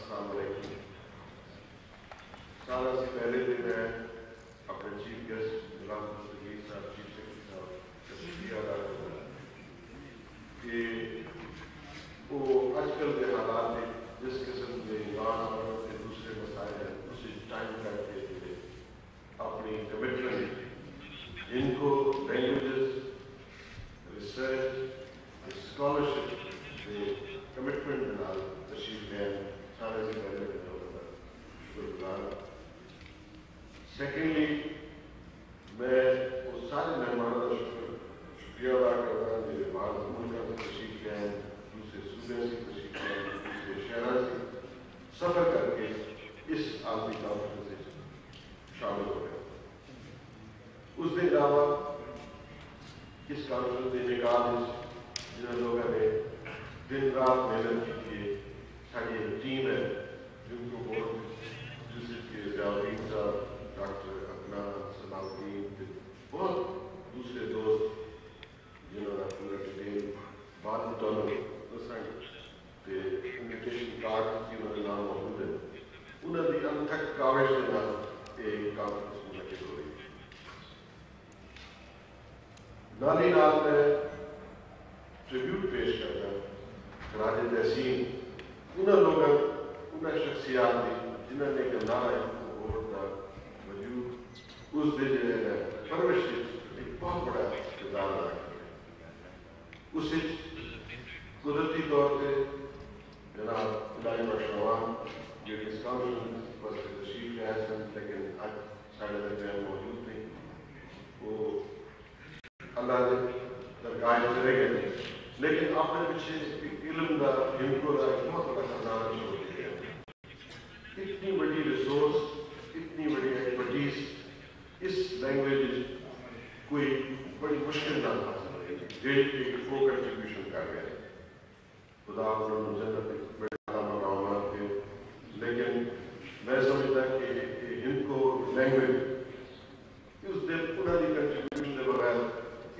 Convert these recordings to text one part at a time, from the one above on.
السلام علیکم. سالہ سے پہلے بھی میں اپنے چیف گیسٹ غلام مستقیر صاحب چیف سیکرٹری صاحب کا شکریہ ادا کرتا ہوں کہ وہ آج کل کے حالات میں جس قسم کے ایران اور کے دوسرے مسائل ہیں اسے ٹائم کر کے اپنی کمٹمنٹ ان کو لینگویجز ریسرچ اسکالرشپ کے کمٹمنٹ کے نال تشریف لیں سارے سے پہلے شکر گزار. سیکنڈلی میں وہ سارے مہمانوں کا شکریہ ادا کرتا ہوں جو بعض ملک سے تشریف لیں دوسرے صوبے سے تشریف لیں دوسرے شہروں سے سفر کر کے اس عالمی کانفرنس سے شامل ہو گئے. اس کے علاوہ اس کانفرنس کے نکال جن لوگوں نے دن رات محنت کی تھی ساری ایک ٹیم ہے جن کو بہت جیسے کہ ضیاءالدین صاحب ڈاکٹر عدنان صلاح الدین بہت دوسرے دوست جنہوں نے پورا ڈیٹیل بعد ڈالر انویٹیشن کارڈ جنہوں نے نام موجود ہے انہوں نے انتھک کاوش کے نام ایک کانفرنس منعقد ہو رہی ہے. نالی نال میں ٹریبیوٹ پیش کرتا خراج تحسین انہوں لوگوں انہیں شخصیات دی جنہوں نے گندھارا ووٹ کا وجود اس دے جو ہے پرورش ایک بہت بڑا کردار ادا کیا. اس قدرتی طور پہ جناب الہی بخشوان جو اس کانفرنس پر تشریف لے آئے سن لیکن آج ساڑھے درمیان موجود نہیں وہ اللہ نے درگاہ چلے گئے لیکن اپنے پیچھے علم کا ہندو کا بہت بڑا خزانہ چھوڑ کے گیا. اتنی بڑی ریسورس اتنی بڑی ایکسپرٹیز اس لینگویج کوئی بڑی مشکل نہ حاصل ہوئی وہ کنٹریبیوشن کر گئے. خدا انہوں جنت بڑے مقامات کے لیکن میں سمجھتا کہ ہند کو لینگویج اس دن انہوں نے کنٹریبیوشن کے بغیر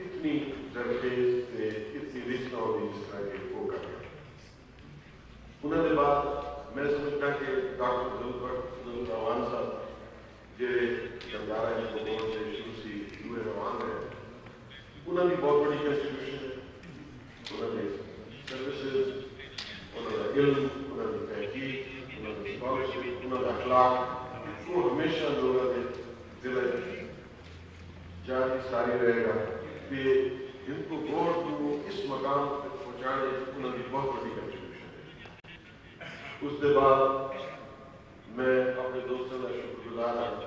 اتنی زرخیز اتنی رچ نہ ہوگی جس طرح کے وہ کر گئے. انہوں نے بعد میں سمجھتا کہ ڈاکٹر ذوالروان صاحب جو گندھارا جی کو بہت سے شروع سے ہوئے روان ہے انہوں نے بہت بڑی کنٹریبیوشن ہے. انہوں نے سروسز انہوں نے علم انہوں نے تحقیق انہوں نے اسکالرشپ انہوں نے اخلاق وہ ہمیشہ لوگوں کے دل جاری ساری رہے گا کہ ان کو ووٹ کو اس مقام تک پہنچانے انہوں نے بہت بڑی کنٹریبیوشن ہے. اس کے بعد میں اپنے دوستوں کا شکر گزار ہوں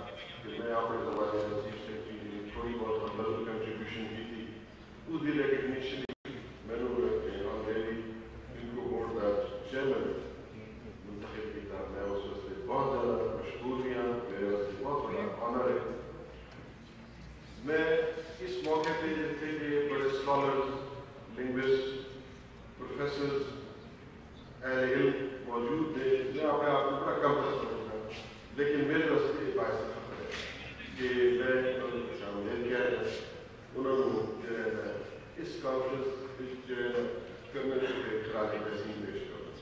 کہ میں اپنے زمانے میں چیف سیکرٹری نے تھوڑی بہت ہمدرد کنٹریبیوشن کی تھی اس دی ریکگنیشن میں نے آلریڈی ان کو بورڈ کا چیئرمین منتخب کیا. میں اس واسطے بہت زیادہ مشکور بھی ہوں میرے واسطے بہت بڑا آنر ہے. میں اس موقع پہ جتنے کہ بڑے اسکالرز لنگوسٹ پروفیسرز اہل علم موجود تھے میں اپنے آپ کو بڑا کم سمجھتا ہوں لیکن میرے واسطے باعث فخر ہے کہ میں انہوں نے شامل کیا ہے. انہوں نے جو ہے اس کانفرنس جو ہے کرنے سے خراج تحسین پیش کرنا.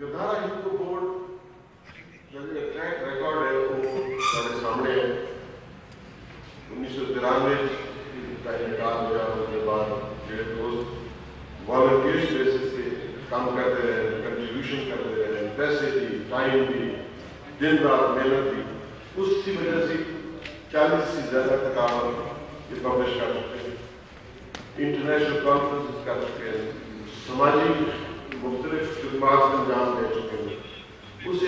گندھارا ہندو بورڈ کا جو ٹریک ریکارڈ ہے وہ ہمارے سامنے ہے. 1993 کا انعقاد ہوا اس کے بعد جو دوست والنٹیئرس بیسس پہ کام کرتے رہے کنٹریبیوشن کرتے رہے پیسے دی ٹائم دی دن رات محنت دی اس کی وجہ سے 40 سے زیادہ کتابیں یہ پبلش کر چکے ہیں انٹرنیشنل کانفرنسز کر چکے ہیں سماجی مختلف خدمات انجام دے چکے ہیں. اس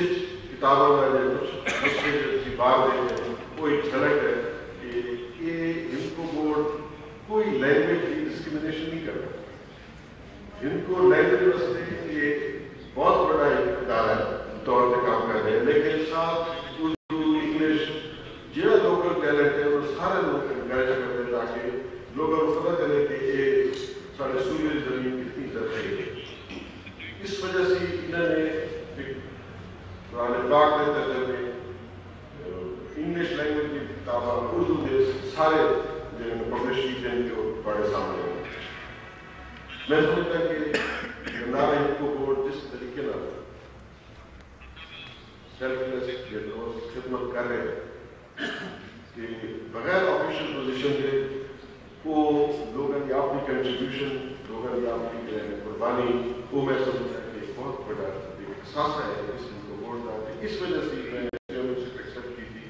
کتابوں میں کچھ مسئلے بات دیتے ہیں وہ ایک جھلک ہے کہ یہ ہند کو بورڈ کوئی لینگویج کی ڈسکریمنیشن نہیں کرتا. ہند کو لینگویج واسطے یہ بہت بڑا ایک ادارہ طور پہ کام کر رہے ہیں لیکن ساتھ اردو انگلش جہاں لوکل ٹیلنٹ ہے وہ سارے لوگ انکریج کرتے ہیں تاکہ لوگوں کو پتہ چلے کہ یہ سارے صوبے زمین کتنی ضروری ہے. اس وجہ سے انہوں نے قرآن پاک کے ترجمے انگلش لینگویج کی کتابیں اردو کے سارے جو پبلش کی ہیں جو بڑے سامنے ہیں. میں سمجھتا کہ گندھارا ہند کو بورڈ جس طریقے سے سیلفلیس کے دوست خدمت کر رہے ہیں کہ بغیر آفیشیل پوزیشن کے وہ لوگوں کی اپنی کنٹریبیوشن لوگوں کی اپنی قربانی وہ میں سمجھتا ہے کہ بہت بڑا ایک اثاثہ ہے اس کو ووٹ کا. اس وجہ سے میں چیئرمینشپ ایکسیپٹ کی تھی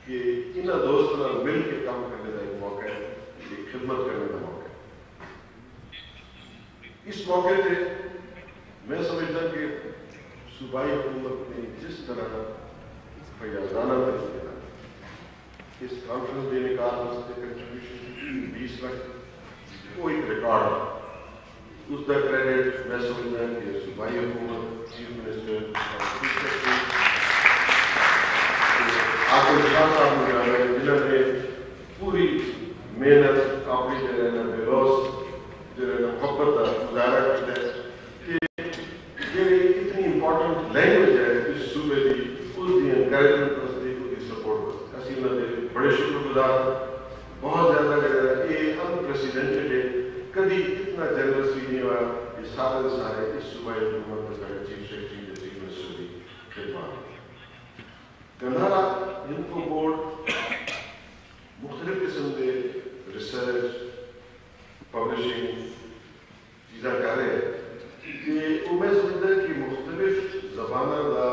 کہ ان دوستوں مل کے کام کرنے کا ایک موقع ہے, ایک خدمت کرنے کا موقع ہے. اس موقع پہ میں سمجھتا کہ صوبائی حکومت نے جس طرح فیاضانہ طریقے اس کانفرنس میں نکال کنٹریبیوشن 20 لاکھ وہ ایک ریکارڈ ہے. اس کا کریڈٹ میں سمجھتا کہ صوبائی حکومت, چیف منسٹر عاقل شاہ صاحب نے جانا ہے جنہوں نے پوری محنت اپنی جو ہے بے لوس جو ہے محبت کا مظاہرہ کیا ہے کہ یہ اتنی امپورٹنٹ لینگویج ہے اس صوبے کی اس کی انکریجمنٹ واسطے اس کی سپورٹ واسطے اسی انہوں نے بڑے شکر گزار بہت زیادہ جو ہے یہ انپریسیڈنٹڈ ہے. کبھی اتنا جنرسلی نہیں ہوا یہ سارے اس صوبائی حکومت میں سارے چیف سیکرٹری یا چیف منسٹر کی خدمات. گندھارا انفو بورڈ مختلف قسم کے ریسرچ پبلشنگ چیزیں کر رہے ہیں کہ وہ میں سمجھتا ہے کہ مختلف زبانوں کا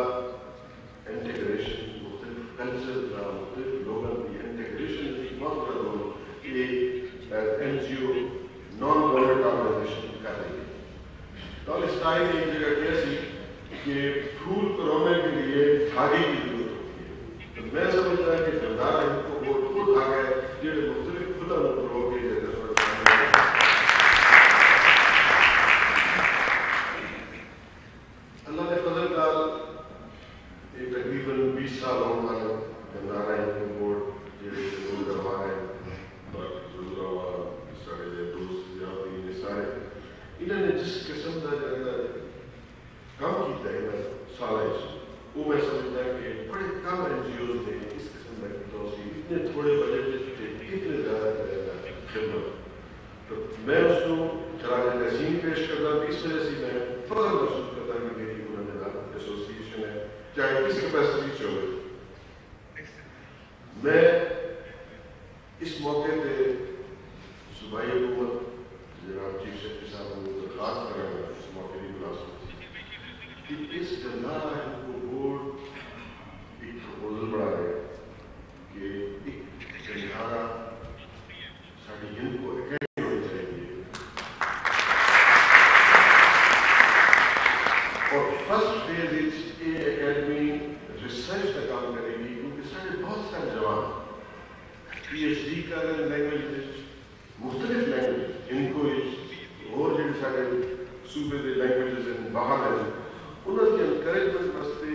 انٹیگریشن مختلف کلچر کا مختلف لوگوں کی انٹیگریشن کی بہت بڑا رول یہ این جی او نان گورنمنٹ آرگنائزیشن کر رہی ہے. ٹالسٹائی نے ایک جگہ کیسی کہ پھول کو رونے کے لیے دھاگے کی ضرورت ہوتی ہے. تو میں سمجھتا ہے کہ گندھارا ان کو بہت خود دھاگا ہے جو مختلف کھلا ہو کے اللہ نے فضل کا ایک تقریباً 20 سال ہونے والا گندھارا ان کو بورڈ جو ضرور کروا ہے انہوں نے جس قسم کا کام کیا ہے سال وہ میں سمجھتا ہے کہ بڑے کم این جی اوز نے اس قسم کی توسیع اتنے تھوڑے بجٹ اتنے زیادہ خدمت. تو میں اس کو خراج تحسین پیش کرتا ہوں. اس وجہ سے میں فخر محسوس کرتا ہوں کہ میری انہوں ایسوسیشن ہے چاہے کس کیپیسٹی سے ہو. میں اس موقع پہ صوبائی حکومت جناب چیف سیکرٹری صاحب کو درخواست کر رہا ہوں اس موقع کی مناسبت کہ اس گندھارا انفو بورڈ ایک پروپوزل بڑھا رہے کہ ایک گندھارا ساری ہند کو اکیڈمی ہونی چاہیے اور فرسٹ فیز یہ اکیڈمی ریسرچ کا کام کرے گی کیونکہ سارے بہت سارے جوان پی ایچ ڈی کر رہے لینگویج مختلف لینگویج انگلش اور جو سارے صوبے کے لینگویجز باہر ہیں انہوں کی انکریجمنٹ واسطے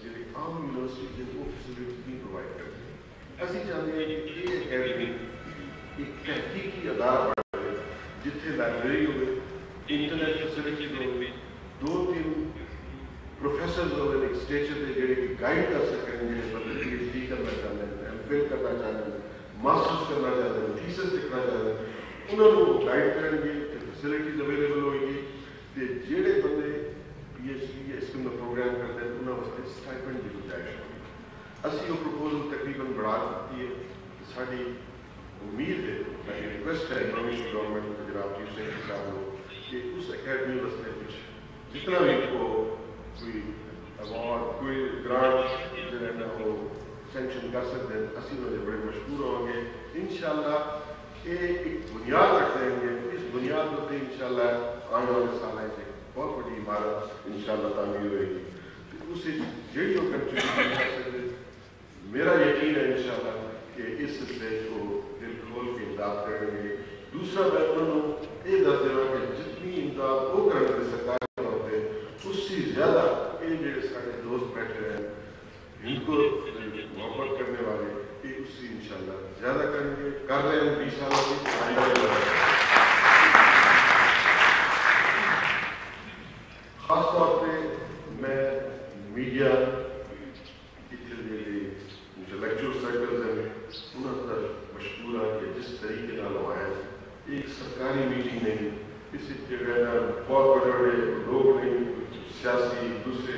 جی عام یونیورسٹی وہ فیسلٹی نہیں پرووائڈ کرتے ہیں. اسی چاہتے ہیں کہ یہ اکیڈمی ایک تحقیقی ادارہ بڑھ رہے جتنے لائبریری ہوئے انٹرنیٹ فیسلٹی ہوئے 2-3 پروفیسرز ہوئے ایک اسٹیچر پہ جڑے کہ گائیڈ کر سکیں جنہیں بندے پی ایچ ڈی کرنا چاہتے ہیں ایم فل کرنا چاہتے ہیں ماسٹرز کرنا چاہتے ہیں تھیسس لکھنا چاہتے ہیں انہوں کو گائیڈ کریں گے فیسلٹیز اویلیبل ہوئے گی کہ جڑے بندے پی ایچ ڈی یا اس کے اندر پروگرام کرتے ہیں انہوں واسطے اسٹائپنڈ کی گنجائش ہوگی. اسی وہ پروپوزل تقریباً بڑھا دیتی ہے. ساری امید ہے میری ریکویسٹ ہے پروونشل گورنمنٹ کو جناب چیف سیکرٹری صاحب کو کہ اس اکیڈمی واسطے کچھ جتنا بھی کو کوئی ایوارڈ کوئی گرانٹ جو ہے نا وہ سینکشن کر سکتے ہیں اسی وجہ بڑے مشہور ہوں گے انشاءاللہ. یہ ایک بنیاد رکھ دیں گے. اس بنیاد پر انشاءاللہ آنے والے سال سے بہت بڑی عمارت انشاءاللہ تعمیر ہوئے گی. اسے جڑی وہ کنٹریبیوشن کر سکتے میرا یقین ہے انشاءاللہ کہ اس سلسلے کو دل کھول کے امداد کریں گے. دوسرا میں انہوں یہ دس دینا کہ جتنی امداد وہ کریں گے سرکاری طور پہ اس سے زیادہ یہ جو سارے دوست بیٹھے ہیں ان کو محبت کرنے والے یہ اس سے انشاءاللہ زیادہ کریں گے. کر رہے ہیں 20 سالوں کی خاص طور پہ میں میڈیا انٹلیکچوئل سرکلز ہیں انہوں پر مشکور ہے کہ جس طریقے کا لوائے ایک سرکاری میٹنگ نہیں کسی جگہ بہت بڑے بڑے لوگ نہیں سیاسی دوسرے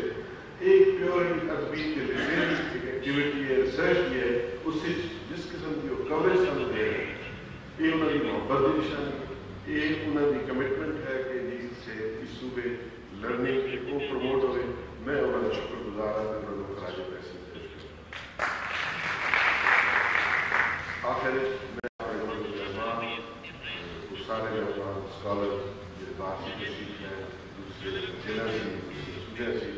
ایک پیور کوئی ادبی کے لٹریری ایکٹیویٹی ہے ریسرچ کی ہے اس سے جس قسم کی وہ کوریج سامنے دے رہے ہیں یہ انہوں نے محبت کی نشانی یہ انہوں نے کمٹمنٹ ہے کہ جس سے اس صوبے لرننگ کو پروموٹ ہوئے میں انہوں نے شکر گزار ہوں کہ انہوں نے خراج تحسین پیش کیا آخر میں سارے مہمان اسکالر باہر سے تشریف ہیں دوسرے ضلع سے صوبے سے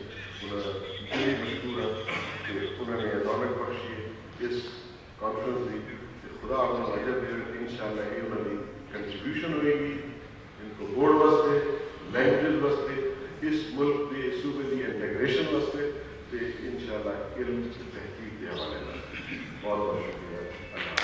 بڑی مشہور ہے کہ انہوں نے رونق بخشی اس کانفرنس دی کہ خدا انہوں نے اجر دے انشاءاللہ یہ انہوں نے کنٹریبیوشن ہوئے گی ان کو بورڈ واسطے لینگویج واسطے اس ملک کے صوبے کی انٹیگریشن واسطے انشاءاللہ علم تحقیق کے حوالے بہت بہت شکریہ اللہ